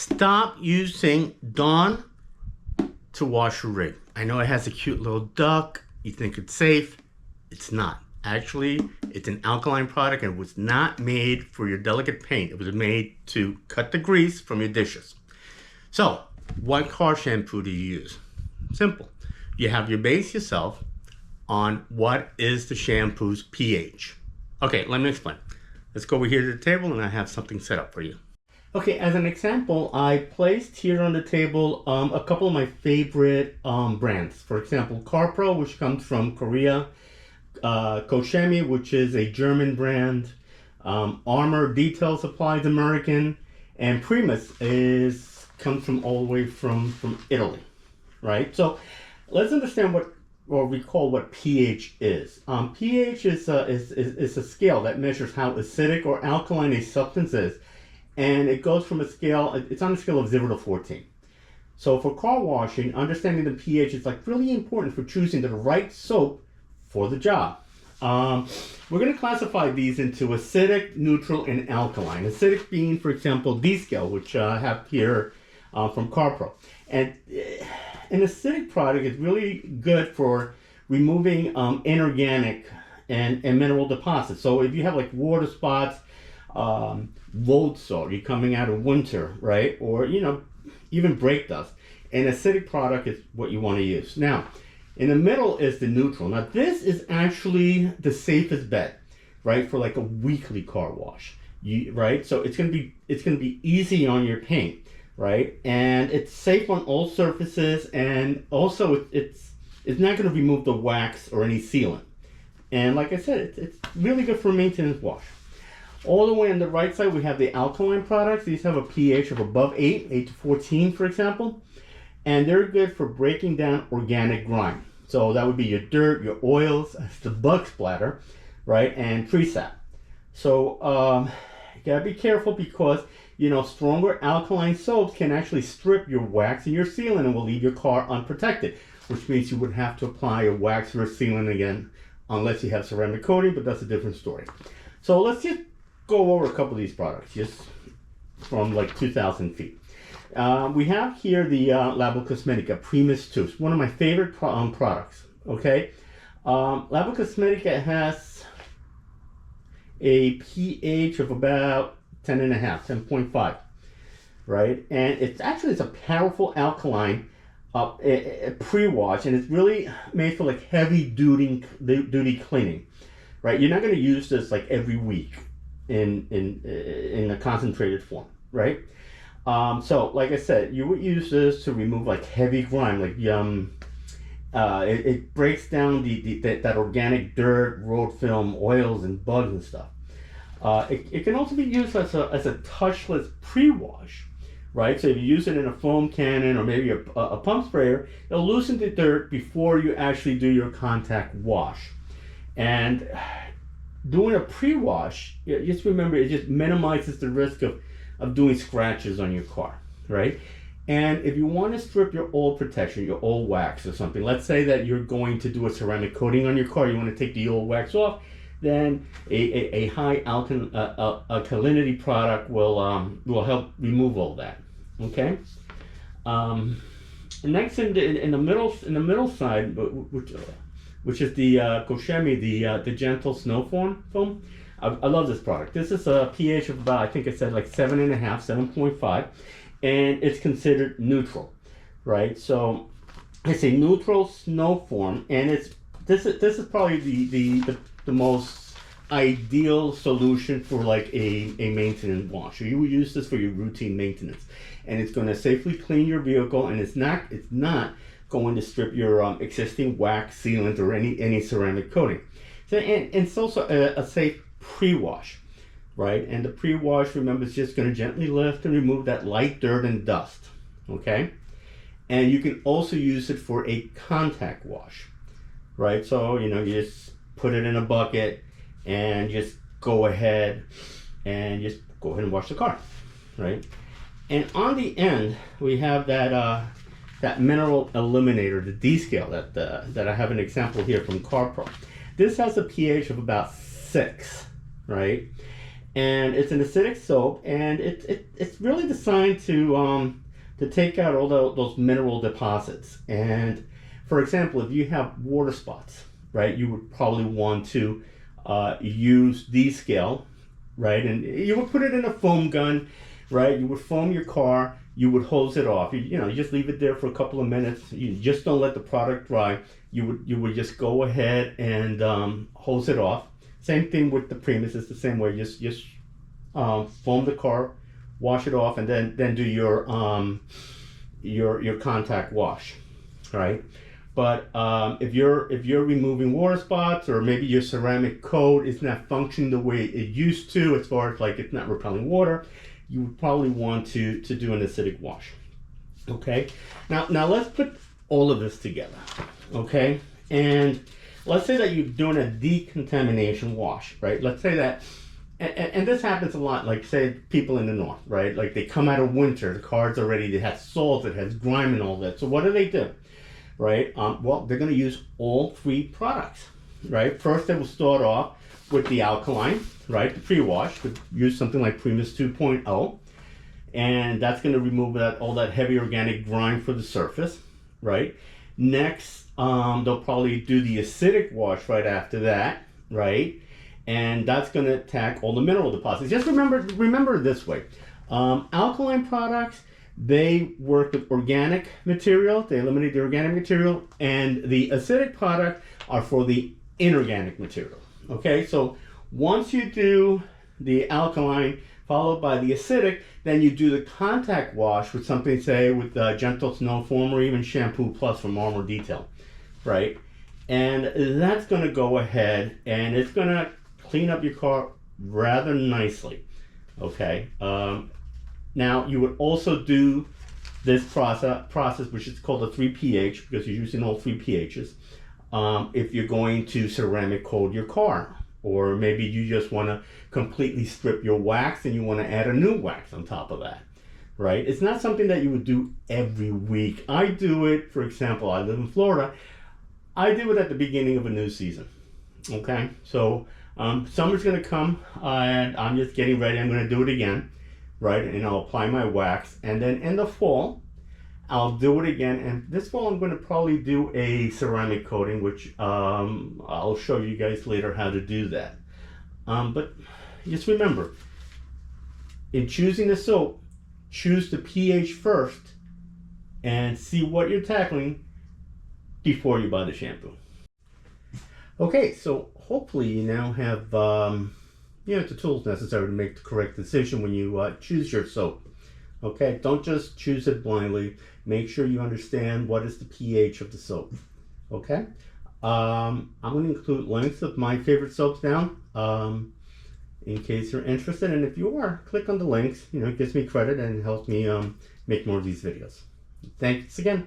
Stop using Dawn to wash your rig. I know it has a cute little duck. You think it's safe. It's not. Actually, it's an alkaline product and it was not made for your delicate paint. It was made to cut the grease from your dishes. So, what car shampoo do you use? Simple. You have your base yourself on what is the shampoo's pH. Okay, let me explain. Let's go over here to the table and I have something set up for you. Okay, as an example, I placed here on the table a couple of my favorite brands. For example, CarPro, which comes from Korea, Koshemi, which is a German brand, Armor Detail Supplies American, and Primus comes from all the way from Italy, right? So let's understand what pH is. pH is a scale that measures how acidic or alkaline a substance is. And it goes from it's on a scale of 0 to 14. So for car washing, understanding the pH is like really important for choosing the right soap for the job. We're going to classify these into acidic, neutral, and alkaline. Acidic being, for example, D-scale, which I have here from CarPro. And an acidic product is really good for removing inorganic and mineral deposits. So if you have like water spots, road salt, you're coming out of winter, right? Or, even brake dust. An acidic product is what you want to use. Now, in the middle is the neutral. Now, this is actually the safest bet, right? For like a weekly car wash, right? So it's gonna be easy on your paint, right? And it's safe on all surfaces, and also it's not gonna remove the wax or any sealant. And like I said, it's really good for maintenance wash. All the way on the right side, we have the alkaline products. These have a pH of above 8 to 14, for example. And they're good for breaking down organic grime. So that would be your dirt, your oils, the bug splatter, right? And tree sap. So you gotta be careful because, stronger alkaline soaps can actually strip your wax and your sealant and will leave your car unprotected, which means you would have to apply a wax or a sealant again unless you have ceramic coating, but that's a different story. So let's just go over a couple of these products, just from like 2,000 feet. We have here the Labo Cosmetica Primus 2. It's one of my favorite products, okay? Labo Cosmetica has a pH of about 10.5, right? And it's a powerful alkaline pre-wash, and it's really made for like heavy duty cleaning, right? You're not going to use this like every week in a concentrated form, right? So like I said, you would use this to remove like heavy grime, like it breaks down that organic dirt, road film, oils, and bugs and stuff. It can also be used as a touchless pre-wash, right? So if you use it in a foam cannon or maybe a pump sprayer, it'll loosen the dirt before you actually do your contact wash. And doing a pre-wash, just remember, it just minimizes the risk of doing scratches on your car, right? And if you want to strip your old protection, your old wax or something, let's say that you're going to do a ceramic coating on your car, you want to take the old wax off, then a high alkalinity product will help remove all that, okay? Next in the middle side, which is the Koshemi, the gentle snow foam. I love this product. This is a pH of about, I think it said like 7.5, 7.5, and it's considered neutral, right? So it's a neutral snow form, and this is probably the most ideal solution for like a maintenance wash. So you would use this for your routine maintenance, and it's going to safely clean your vehicle, and it's not going to strip your existing wax, sealant, or any ceramic coating. So, and it's also a safe pre-wash, right? And the pre-wash, remember, is just going to gently lift and remove that light dirt and dust, okay? And you can also use it for a contact wash, right? So, you just put it in a bucket and just go ahead and wash the car, right? And on the end, we have that mineral eliminator, the D-scale, that I have an example here from CarPro. This has a pH of about 6, right? and it's an acidic soap, and it's really designed to take out all those mineral deposits. And for example, if you have water spots, right, you would probably want to use descale, right, and you would put it in a foam gun, right. You would foam your car, you would hose it off. You just leave it there for a couple of minutes. You just don't let the product dry. You would just go ahead and hose it off. Same thing with the Primus. It's the same way. Just foam the car, wash it off, and then do your contact wash, right? But if you're removing water spots, or maybe your ceramic coat is not functioning the way it used to, as far as like it's not repelling water, you would probably want to do an acidic wash. Okay. Now let's put all of this together. Okay. And let's say that you're doing a decontamination wash, right? Let's say that, and this happens a lot, like say people in the north, right? Like they come out of winter, the car's already, it has salt, it has grime and all that. So what do? Right? Well, they're going to use all three products, right? First, they will start off with the alkaline, right? The pre-wash, could use something like Primus 2.0, and that's going to remove all that heavy organic grime for the surface, right? Next, they'll probably do the acidic wash right after that, right? And that's going to attack all the mineral deposits. Just remember it this way. Alkaline products, they work with organic material, they eliminate the organic material, and the acidic products are for the inorganic material. Okay, so once you do the alkaline followed by the acidic, then you do the contact wash with something, say, with Gentle Snow Foam or even Shampoo Plus from Armor Detail, right? And that's going to go ahead and it's going to clean up your car rather nicely, okay? Now, you would also do this process, which is called a 3 pH, because you're using all 3 pHs, if you're going to ceramic coat your car. Or maybe you just want to completely strip your wax and you want to add a new wax on top of that, right? It's not something that you would do every week. I do it, for example, I live in Florida. I do it at the beginning of a new season, okay? So summer's going to come and I'm just getting ready. I'm going to do it again. Right, and I'll apply my wax, and then in the fall I'll do it again, and this fall I'm going to probably do a ceramic coating, which I'll show you guys later how to do that. But just remember, in choosing the soap, choose the pH first and see what you're tackling before you buy the shampoo. Okay, so hopefully you now have the tools necessary to make the correct decision when you choose your soap. Okay, don't just choose it blindly. Make sure you understand what is the pH of the soap. Okay, I'm going to include links of my favorite soaps down in case you're interested. And if you are, click on the links. It gives me credit and helps me make more of these videos. Thanks again.